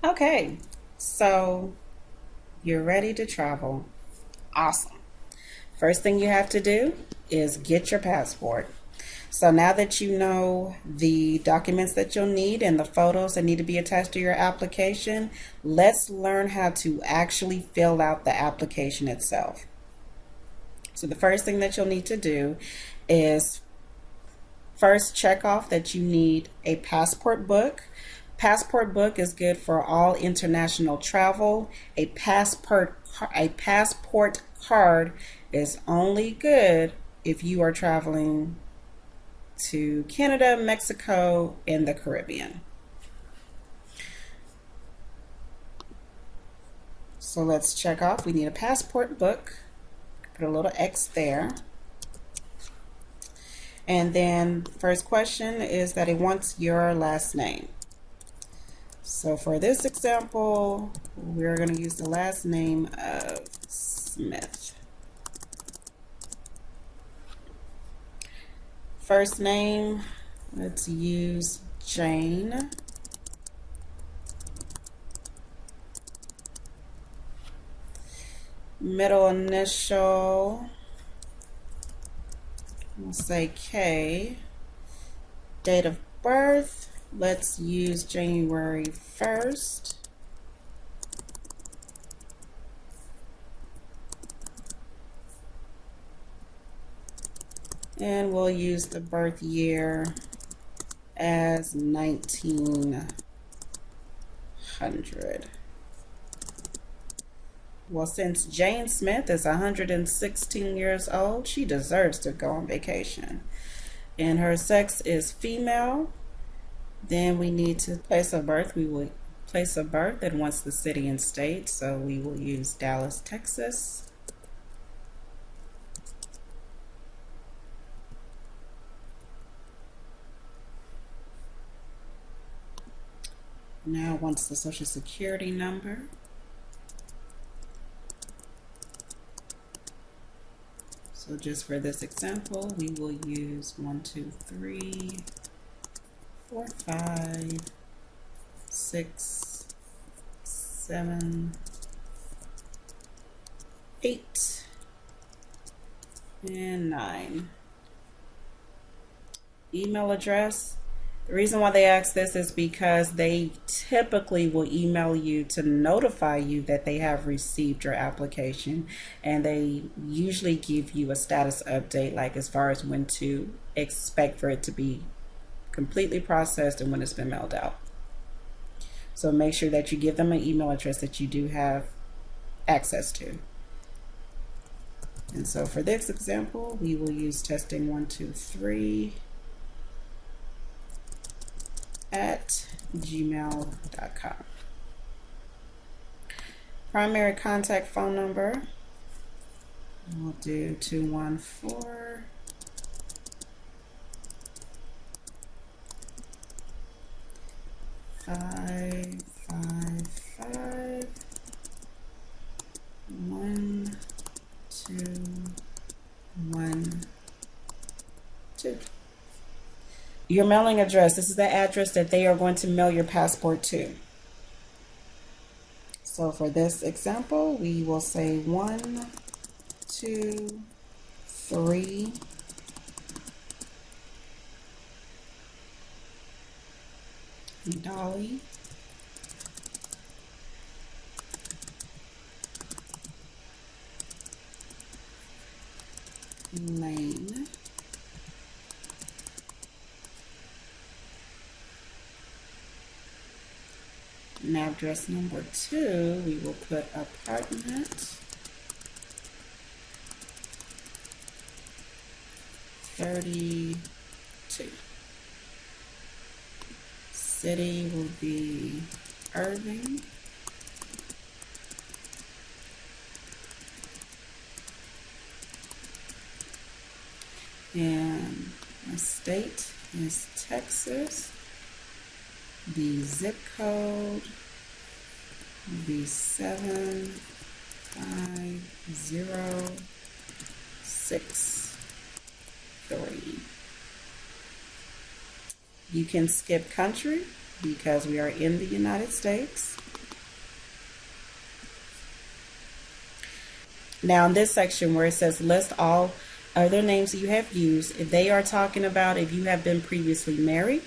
Okay, so you're ready to travel. Awesome. First thing you have to do is get your passport. So now that you know the documents that you'll need and the photos that need to be attached to your application, let's learn how to actually fill out the application itself. So the first thing that you'll need to do is first check off that you need a passport book. Passport book is good for all international travel. A passport card is only good if you are traveling to Canada, Mexico, and the Caribbean. So let's check off. We need a passport book. Put a little X there. And then first question is that it wants your last name. So for this example, we're going to use the last name of Smith. First name, let's use Jane. Middle initial, we'll say K. Date of birth, let's use January 1st. And we'll use the birth year as 1900. Well, since Jane Smith is 116 years old, she deserves to go on vacation. And her sex is female. Then we need to place of birth. We will place of birth and wants the city and state, so we will use Dallas, Texas. Now wants the social security number. So just for this example, we will use 1, 2, 3, 4, 5, 6, 7, 8, and 9. Email address. The reason why they ask this is because they typically will email you to notify you that they have received your application, and they usually give you a status update, like as far as when to expect for it to be completely processed and when it's been mailed out. So make sure that you give them an email address that you do have access to. And so for this example, we will use testing 1, 2, 3 at gmail.com. Primary contact phone number, we'll do 214 555 1212. Your mailing address, this is the address that they are going to mail your passport to. So for this example, we will say 1, 2, 3 Dolly Lane, and address number 2, we will put apartment 32. City will be Irving. And the state is Texas. The zip code will be 75063. You can skip country because we are in the United States. Now, in this section where it says list all other names that you have used, if they are talking about if you have been previously married,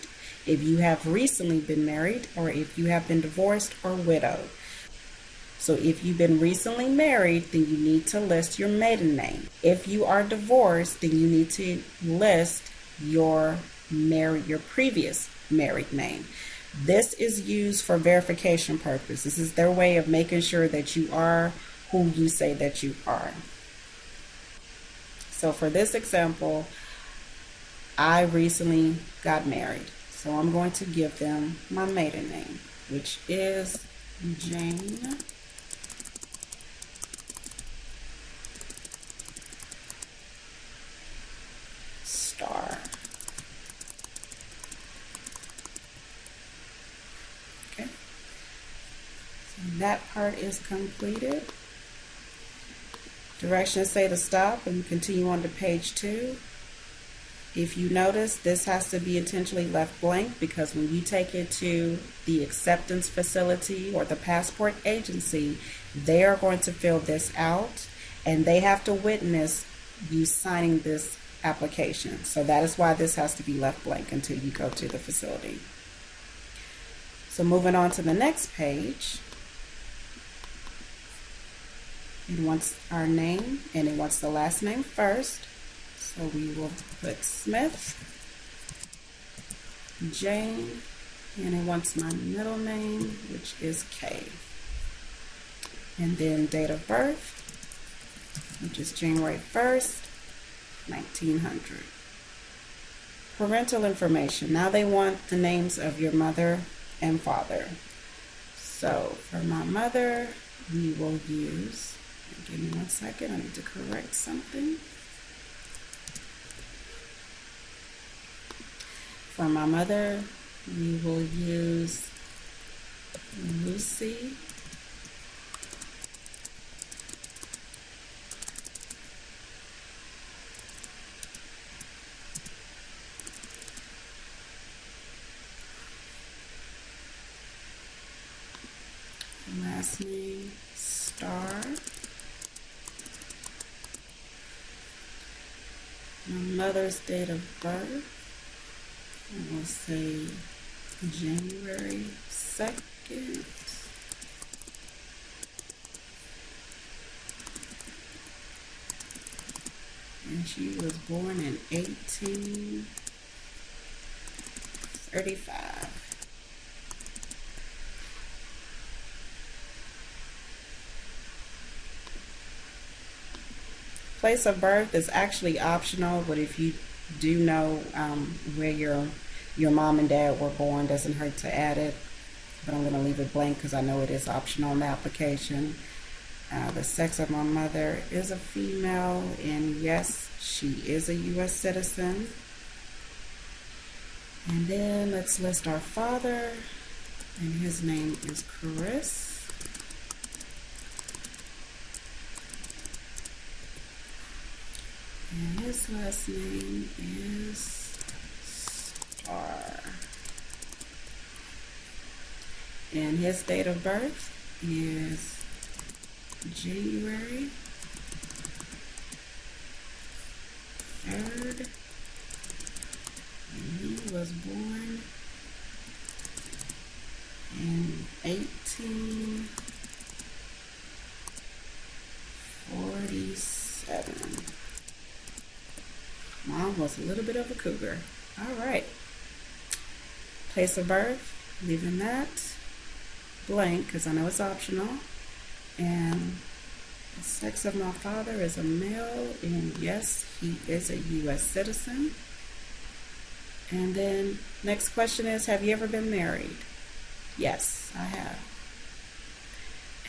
if you have recently been married, or if you have been divorced or widowed. So if you've been recently married, then you need to list your maiden name. If you are divorced, then you need to list your previous married name. This is used for verification purposes. This is their way of making sure that you are who you say that you are. So for this example, I recently got married. So I'm going to give them my maiden name, which is Jane Starr. Okay. So that part is completed. Directions say to stop and continue on to page 2. If you notice, this has to be intentionally left blank because when you take it to the acceptance facility or the passport agency, they are going to fill this out and they have to witness you signing this application. So that is why this has to be left blank until you go to the facility. So moving on to the next page, it wants our name and it wants the last name first. So we will put Smith, Jane, and it wants my middle name, which is Kay. And then date of birth, which is January 1st, 1900. Parental information. Now they want the names of your mother and father. So for my mother, we will use, give me 1 second, I need to correct something. For my mother, we will use Lucy. Last name, Starr. My mother's date of birth, I will say January 2nd. And she was born in 1835. Place of birth is actually optional, but if you do know where your mom and dad were born, doesn't hurt to add it. But I'm going to leave it blank because I know it is optional in the application. The sex of my mother is a female, and yes, she is a U.S. citizen. And then let's list our father, and his name is Chris. And his last name is Starr. And his date of birth is January 3rd. And he was born in 1847. Mom was a little bit of a cougar. All right. Place of birth, leaving that blank because I know it's optional. And the sex of my father is a male, and yes, he is a U.S. citizen. And then next question is, have you ever been married? Yes, I have.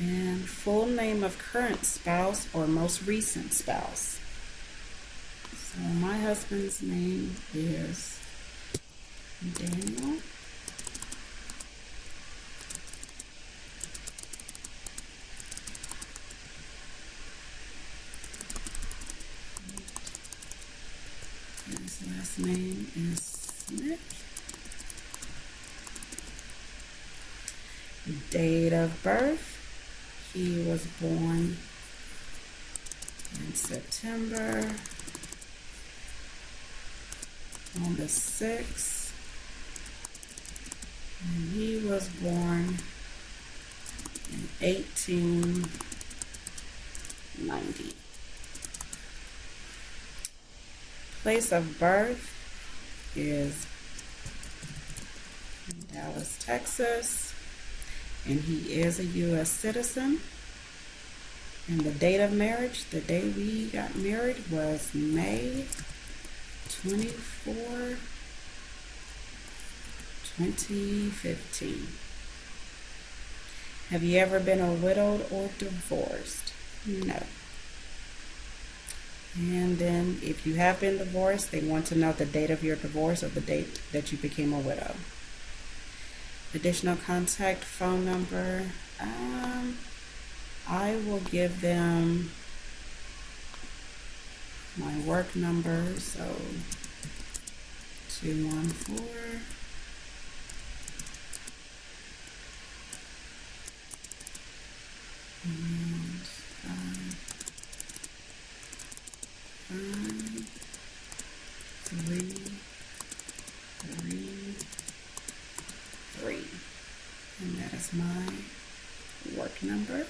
And full name of current spouse or most recent spouse. So my husband's name is Daniel. His last name is Smith. Date of birth, he was born in September on the 6th, and he was born in 1890. Place of birth is in Dallas, Texas, and he is a U.S. citizen. And the date of marriage, the day we got married, was May 24, 2015. Have you ever been a widowed or divorced? No. And then if you have been divorced, they want to know the date of your divorce or the date that you became a widow. Additional contact phone number. I will give them my work number, so 214 and 55333, and that is my work number.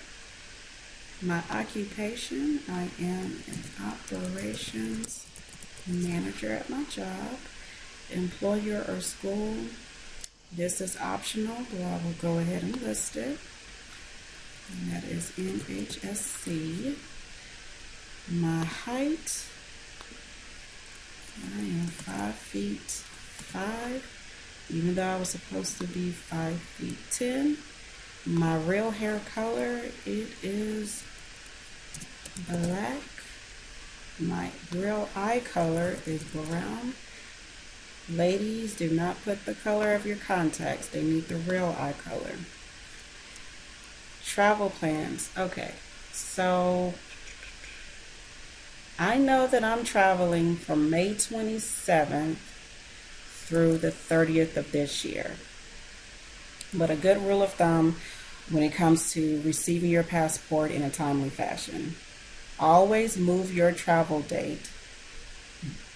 My occupation, I am an operations manager at my job. Employer or school, this is optional, but I will go ahead and list it. And that is NHSC. My height, I am 5'5", even though I was supposed to be 5'10". My real hair color, it is black. My real eye color is brown. Ladies, do not put the color of your contacts. They need the real eye color. Travel plans. Okay, so I know that I'm traveling from May 27th through the 30th of this year. But a good rule of thumb when it comes to receiving your passport in a timely fashion, always move your travel date.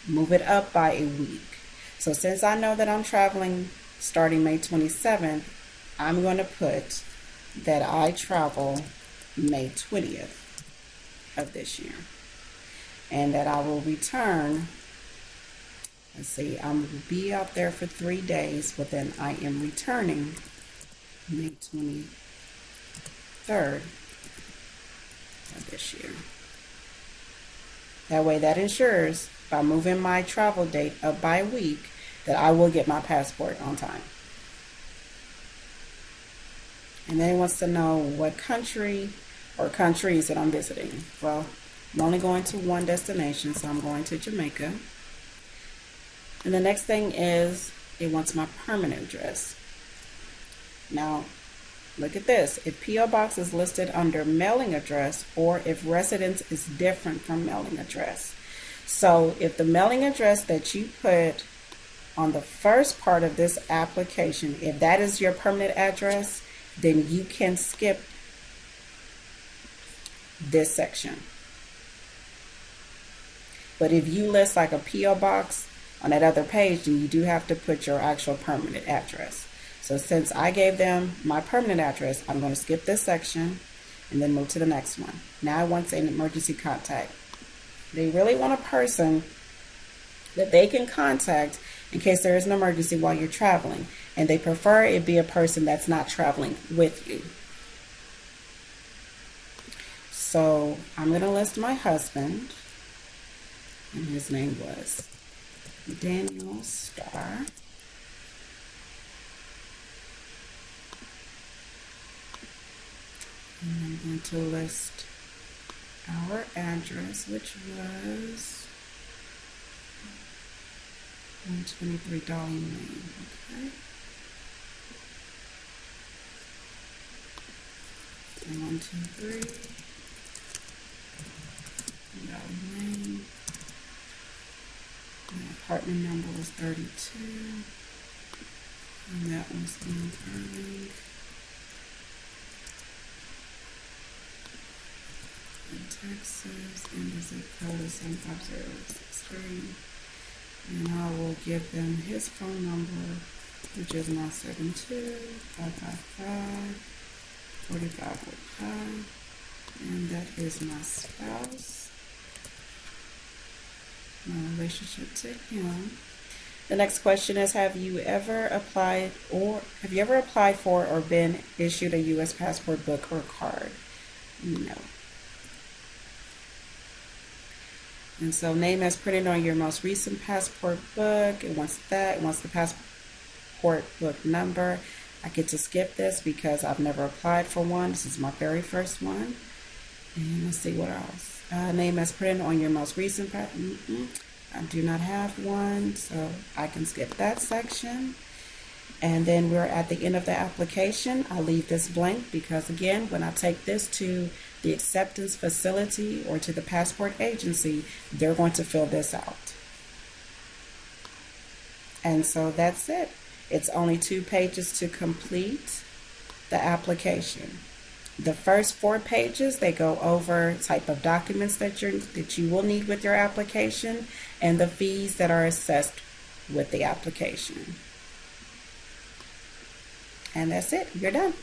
Move it up by a week. So since I know that I'm traveling starting May 27th, I'm going to put that I travel May 20th of this year. And that I will return, let's see, I'm going to be out there for 3 days, but then I am returning May 23rd of this year. That way that ensures by moving my travel date up by a week that I will get my passport on time. And then he wants to know what country or countries that I'm visiting. Well, I'm only going to one destination, so I'm going to Jamaica. And the next thing is it wants my permanent address. Now, look at this. If P.O. Box is listed under mailing address or if residence is different from mailing address. So if the mailing address that you put on the first part of this application, if that is your permanent address, then you can skip this section. But if you list like a P.O. Box on that other page, then you do have to put your actual permanent address. So since I gave them my permanent address, I'm going to skip this section and then move to the next one. Now it wants an emergency contact. They really want a person that they can contact in case there is an emergency while you're traveling. And they prefer it be a person that's not traveling with you. So I'm going to list my husband. And his name was Daniel Starr. And I'm going to list our address, which was 123 Dolly Lane. Okay. And 123 Dolly Lane. And the apartment number was 32. And that was in Irving. in Texas, and the zip code is 75063. And I will give them his phone number, which is 972-555-4545. And that is my spouse, my relationship to him. The next question is, have you ever applied for or been issued a U.S. passport book or card? No. And so name as printed on your most recent passport book. It wants that. It wants the passport book number. I get to skip this because I've never applied for one. This is my very first one. And let's see what else. Name as printed on your most recent passport. I do not have one, so I can skip that section. And then we're at the end of the application. I leave this blank because, again, when I take this to the acceptance facility or to the passport agency, they're going to fill this out. And so that's it. It's only 2 pages to complete the application. The first 4 pages, they go over type of documents that you will need with your application and the fees that are assessed with the application. And that's it. You're done.